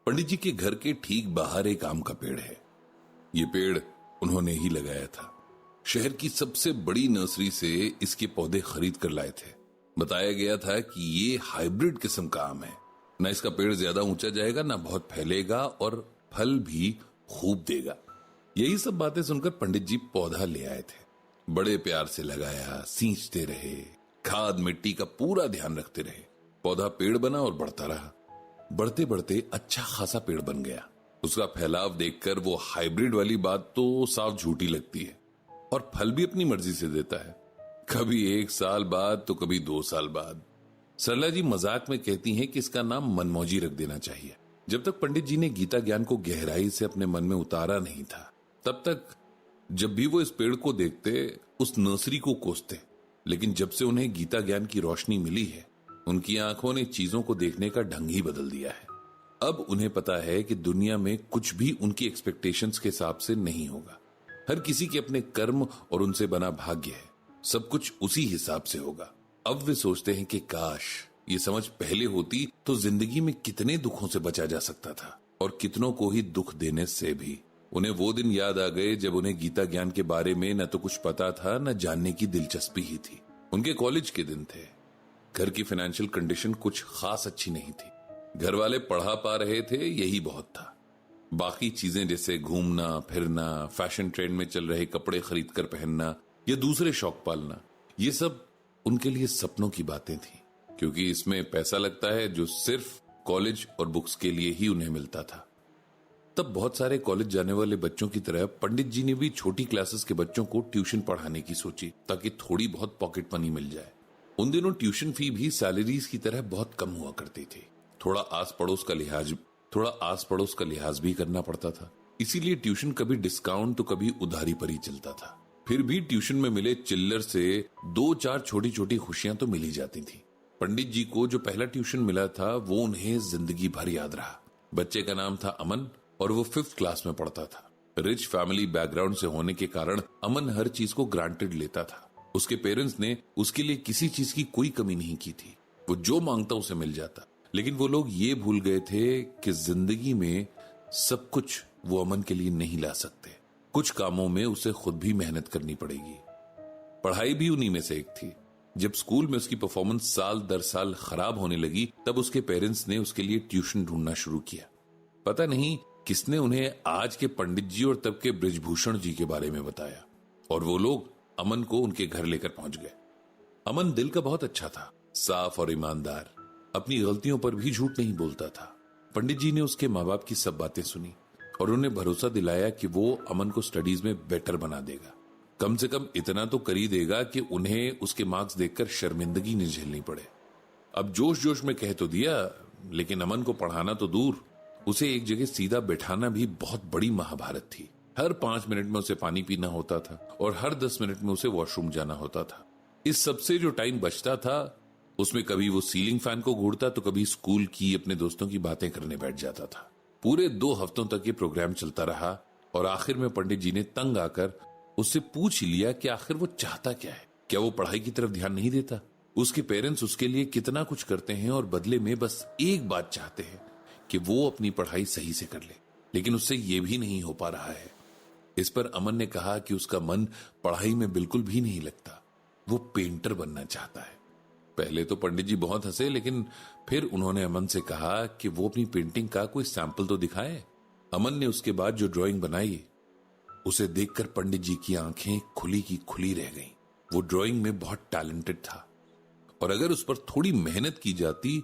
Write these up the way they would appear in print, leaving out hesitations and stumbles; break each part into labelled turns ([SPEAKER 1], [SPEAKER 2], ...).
[SPEAKER 1] पंडित जी के घर के ठीक बाहर एक आम का पेड़ है। ये पेड़ उन्होंने ही लगाया था। शहर की सबसे बड़ी नर्सरी से इसके पौधे खरीद कर लाए थे। बताया गया था कि ये हाइब्रिड किस्म का आम है। ना इसका पेड़ ज्यादा ऊंचा जाएगा, ना बहुत फैलेगा और फल भी खूब देगा। यही सब बातें सुनकर पंडित जी पौधा ले आए थे। बड़े प्यार से लगाया, सींचते रहे, खाद मिट्टी का पूरा ध्यान रखते रहे। पौधा पेड़ बना और बढ़ता रहा। बढ़ते बढ़ते अच्छा खासा पेड़ बन गया। उसका फैलाव देखकर वो हाइब्रिड वाली बात तो साफ झूठी लगती है। और फल भी अपनी मर्जी से देता है, कभी 1 साल बाद तो कभी 2 साल बाद। सरला जी मजाक में कहती हैं कि इसका नाम मनमौजी रख देना चाहिए। जब तक पंडित जी ने गीता ज्ञान को गहराई से अपने मन में उतारा नहीं था, तब तक जब भी वो इस पेड़ को देखते, उस नर्सरी को कोसते। लेकिन जब से उन्हें गीता ज्ञान की रोशनी मिली है, उनकी आंखों ने चीजों को देखने का ढंग ही बदल दिया है। अब उन्हें पता है कि दुनिया में कुछ भी उनकी एक्सपेक्टेशंस के हिसाब से नहीं होगा। हर किसी के अपने कर्म और उनसे बना भाग्य है। सब कुछ उसी हिसाब से होगा। अब वे सोचते हैं कि काश ये समझ पहले होती तो जिंदगी में कितने दुखों से बचा जा सकता था, और कितनों को ही दुख देने से भी। उन्हें वो दिन याद आ गए जब उन्हें गीता ज्ञान के बारे में न तो कुछ पता था, न जानने की दिलचस्पी ही थी। उनके कॉलेज के दिन थे। घर की फाइनेंशियल कंडीशन कुछ खास अच्छी नहीं थी। घर वाले पढ़ा पा रहे थे, यही बहुत था। बाकी चीजें जैसे घूमना फिरना, फैशन ट्रेंड में चल रहे कपड़े खरीद कर पहनना या दूसरे शौक पालना, ये सब उनके लिए सपनों की बातें थी, क्योंकि इसमें पैसा लगता है जो सिर्फ कॉलेज और बुक्स के लिए ही उन्हें मिलता था। तब बहुत सारे कॉलेज जाने वाले बच्चों की तरह पंडित जी ने भी छोटी क्लासेस के बच्चों को ट्यूशन पढ़ाने की सोची, ताकि थोड़ी बहुत पॉकेट मनी मिल जाए। उन दिनों ट्यूशन फी भी सैलरीज की तरह बहुत कम हुआ करती थी। थोड़ा आस पड़ोस का लिहाज भी करना पड़ता था। इसीलिए ट्यूशन कभी डिस्काउंट तो कभी उधारी पर ही चलता था। फिर भी ट्यूशन में मिले चिल्लर से 2-4 छोटी छोटी खुशियां तो मिल ही जाती थी। पंडित जी को जो पहला ट्यूशन मिला था वो उन्हें जिंदगी भर याद रहा। बच्चे का नाम था अमन और वो 5th क्लास में पढ़ता था। रिच फैमिली बैकग्राउंड से होने के कारण अमन हर चीज को ग्रांटेड लेता था। उसके पेरेंट्स ने उसके लिए किसी चीज की कोई कमी नहीं की थी। वो जो मांगता उसे मिल जाता। लेकिन वो लोग ये भूल गए थे कि जिंदगी में सब कुछ वो अमन के लिए नहीं ला सकते। कुछ कामों में उसे खुद भी मेहनत करनी पड़ेगी। पढ़ाई भी उन्हीं में से एक थी। जब स्कूल में उसकी परफॉर्मेंस साल दर साल खराब होने लगी, तब उसके पेरेंट्स ने उसके लिए ट्यूशन ढूंढना शुरू किया। पता नहीं किसने उन्हें आज के पंडित जी और तब के बृजभूषण जी के बारे में बताया, और वो लोग अमन को उनके घर लेकर पहुंच गए। अमन दिल का बहुत अच्छा था, साफ और ईमानदार। अपनी गलतियों पर भी झूठ नहीं बोलता था। पंडित जी ने उसके माँ बाप की सब बातें सुनी और उन्हें भरोसा दिलाया कि वो अमन को स्टडीज में बेटर बना देगा। कम से कम इतना तो कर ही देगा कि उन्हें उसके मार्क्स देखकर शर्मिंदगी न झेलनी पड़े। अब जोश जोश में कह तो दिया, लेकिन अमन को पढ़ाना तो दूर, उसे एक जगह सीधा बैठाना भी बहुत बड़ी महाभारत थी। हर 5 मिनट में उसे पानी पीना होता था और हर 10 मिनट में उसे वॉशरूम जाना होता था। इस सबसे जो टाइम बचता था, उसमें कभी वो सीलिंग फैन को घूरता तो कभी स्कूल की अपने दोस्तों की बातें करने बैठ जाता था। पूरे 2 हफ्तों तक ये प्रोग्राम चलता रहा और आखिर में पंडित जी ने तंग आकर उससे पूछ ही लिया कि आखिर वो चाहता क्या है। क्या वो पढ़ाई की तरफ ध्यान नहीं देता? उसके पेरेंट्स उसके लिए कितना कुछ करते हैं और बदले में बस एक बात चाहते हैं कि वो अपनी पढ़ाई सही से कर ले, लेकिन उससे ये भी नहीं हो पा रहा है। इस पर अमन ने कहा कि उसका मन पढ़ाई में बिल्कुल भी नहीं लगता। वो पेंटर बनना चाहता है। पहले तो पंडित जी बहुत हंसे, लेकिन फिर उन्होंने अमन से कहा कि वो अपनी पेंटिंग का कोई सैंपल तो दिखाए। अमन ने उसके बाद जो ड्राइंग बनाई, उसे देखकर पंडित जी की आंखें खुली की खुली रह गईं। वो ड्राइंग में बहुत टैलेंटेड था और अगर उस पर थोड़ी मेहनत की जाती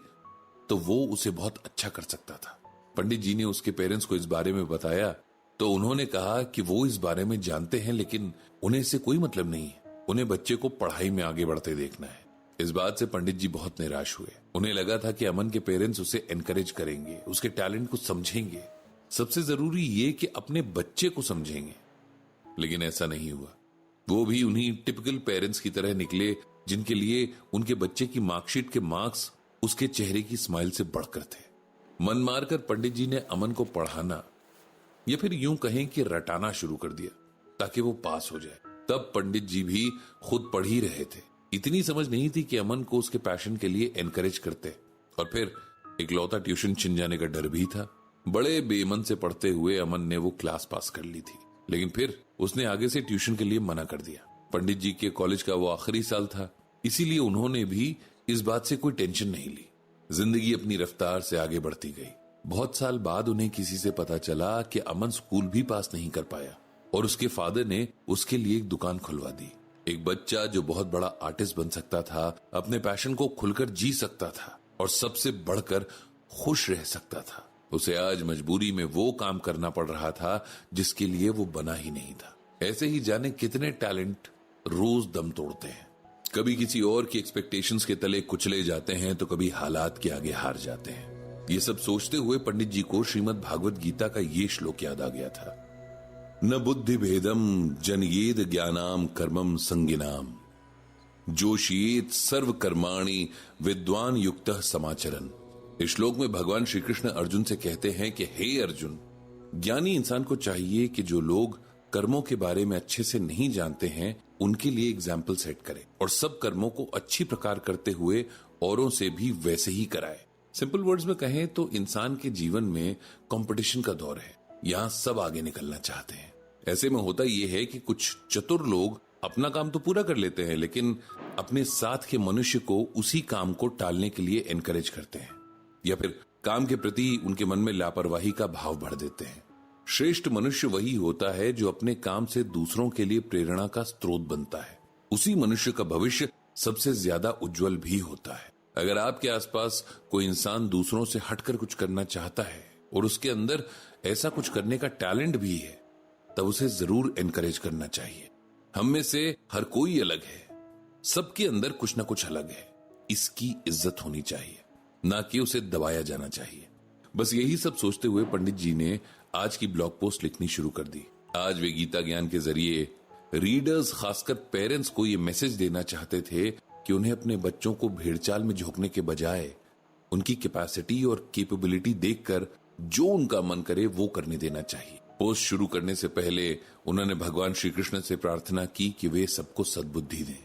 [SPEAKER 1] तो वो उसे बहुत अच्छा कर सकता था। पंडित जी ने उसके पेरेंट्स को इस बारे में बताया तो उन्होंने कहा कि वो इस बारे में जानते हैं, लेकिन उन्हें इससे कोई मतलब नहीं है। उन्हें बच्चे को पढ़ाई में आगे बढ़ते देखना है। इस बात से पंडित जी बहुत निराश हुए। उन्हें लगा था कि अमन के पेरेंट्स उसे एनकरेज करेंगे, उसके टैलेंट को समझेंगे, सबसे जरूरी ये कि अपने बच्चे को समझेंगे। लेकिन ऐसा नहीं हुआ। वो भी उन्हीं टिपिकल पेरेंट्स की तरह निकले जिनके लिए उनके बच्चे की मार्कशीट के मार्क्स उसके चेहरे की स्माइल से बढ़कर थे। मन मारकर पंडित जी ने अमन को पढ़ाना या फिर यूं कहें कि रटाना शुरू कर दिया ताकि वो पास हो जाए। तब पंडित जी भी खुद पढ़ ही रहे थे। इतनी समझ नहीं थी कि अमन को उसके पैशन के लिए एनकरेज करते। और फिर इकलौता ट्यूशन छिन जाने का डर भी था। बड़े बेमन से पढ़ते हुए अमन ने वो क्लास पास कर ली थी, लेकिन फिर उसने आगे से ट्यूशन के लिए मना कर दिया। पंडित जी के कॉलेज का वो आखिरी साल था, इसीलिए उन्होंने भी इस बात से कोई टेंशन नहीं ली। जिंदगी अपनी रफ्तार से आगे बढ़ती गई। बहुत साल बाद उन्हें किसी से पता चला कि अमन स्कूल भी पास नहीं कर पाया और उसके फादर ने उसके लिए एक दुकान खुलवा दी। एक बच्चा जो बहुत बड़ा आर्टिस्ट बन सकता था, अपने पैशन को खुलकर जी सकता था और सबसे बढ़कर खुश रह सकता था, उसे आज मजबूरी में वो काम करना पड़ रहा था जिसके लिए वो बना ही नहीं था। ऐसे ही जाने कितने टैलेंट रोज दम तोड़ते हैं, कभी किसी और की एक्सपेक्टेशंस के तले कुचले जाते हैं तो कभी हालात के आगे हार जाते हैं। ये सब सोचते हुए पंडित जी को श्रीमद् भागवत गीता का ये श्लोक याद आ गया था। न बुद्धि भेदम जनयेद ज्ञानाम कर्मम संगिनाम जोशियेत सर्व कर्माणि विद्वान युक्तः समाचरन। इस श्लोक में भगवान श्री कृष्ण अर्जुन से कहते हैं कि हे अर्जुन, ज्ञानी इंसान को चाहिए कि जो लोग कर्मों के बारे में अच्छे से नहीं जानते हैं उनके लिए एग्जाम्पल सेट करे और सब कर्मों को अच्छी प्रकार करते हुए औरों से भी वैसे ही कराए। सिंपल वर्ड्स में कहें तो इंसान के जीवन में कंपटीशन का दौर है, यहाँ सब आगे निकलना चाहते हैं। ऐसे में होता यह है कि कुछ चतुर लोग अपना काम तो पूरा कर लेते हैं, लेकिन अपने साथ के मनुष्य को उसी काम को टालने के लिए एनकरेज करते हैं या फिर काम के प्रति उनके मन में लापरवाही का भाव भर देते हैं। श्रेष्ठ मनुष्य वही होता है जो अपने काम से दूसरों के लिए प्रेरणा का स्रोत बनता है। उसी मनुष्य का भविष्य सबसे ज्यादा उज्जवल भी होता है। अगर आपके आसपास कोई इंसान दूसरों से हटकर कुछ करना चाहता है और उसके अंदर ऐसा कुछ करने का टैलेंट भी है, तब उसे जरूर एनकरेज करना चाहिए। हम में से हर कोई अलग है, सबके अंदर कुछ ना कुछ अलग है, इसकी इज्जत होनी चाहिए, ना कि उसे दबाया जाना चाहिए। बस यही सब सोचते हुए पंडित जी ने आज की ब्लॉग पोस्ट लिखनी शुरू कर दी। आज वे गीता ज्ञान के जरिए रीडर्स, खासकर पेरेंट्स को ये मैसेज देना चाहते थे कि उन्हें अपने बच्चों को भेड़चाल में झोंकने के बजाय उनकी कैपेसिटी और कैपेबिलिटी देखकर जो उनका मन करे वो करने देना चाहिए। पोस्ट शुरू करने से पहले उन्होंने भगवान श्री कृष्ण से प्रार्थना की कि वे सबको सद्बुद्धि दें।